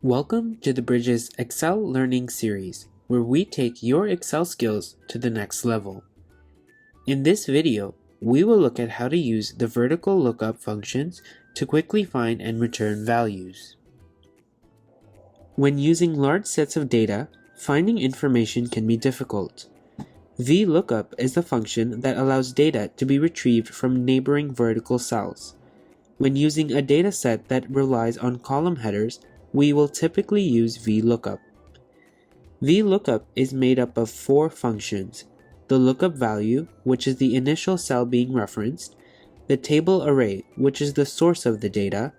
Welcome to the Bridges Excel Learning Series, where we take your Excel skills to the next level. In this video, we will look at how to use the vertical lookup functions to quickly find and return values. When using large sets of data, finding information can be difficult. VLOOKUP is the function that allows data to be retrieved from neighboring vertical cells. When using a data set that relies on column headers, we will typically use VLOOKUP. VLOOKUP is made up of four functions: the lookup value, which is the initial cell being referenced, the table array, which is the source of the data,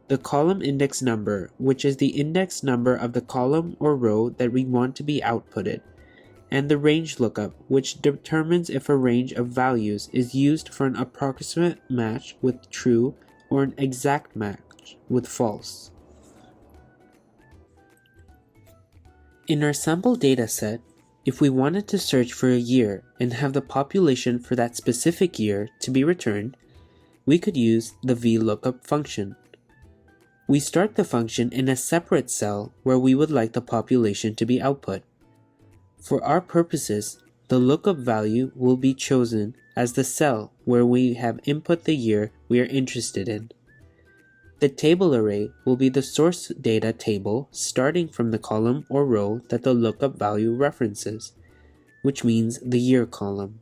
the column index number, which is the index number of the column or row that we want to be outputted, and the range lookup, which determines if a range of values is used for an approximate match with true or an exact match with false. In our sample data set, if we wanted to search for a year and have the population for that specific year to be returned, we could use the VLOOKUP function. We start the function in a separate cell where we would like the population to be output. For our purposes, the lookup value will be chosen as the cell where we have input the year we are interested in. The table array will be the source data table starting from the column or row that the lookup value references, which means the year column.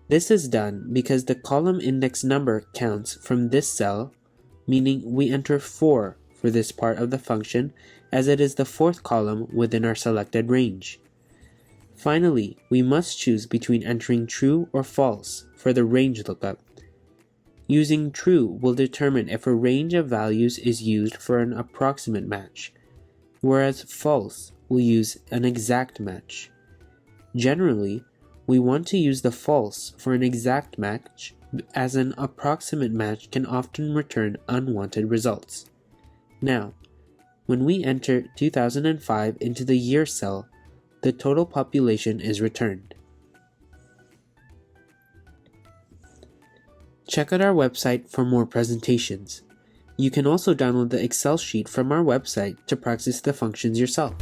This is done because the column index number counts from this cell, meaning we enter 4 for this part of the function as it is the fourth column within our selected range. Finally, we must choose between entering true or false for the range lookup. Using true will determine if a range of values is used for an approximate match, whereas false will use an exact match. Generally, we want to use the false for an exact match, as an approximate match can often return unwanted results. Now, when we enter 2005 into the year cell, the total population is returned. Check out our website for more presentations. You can also download the Excel sheet from our website to practice the functions yourself.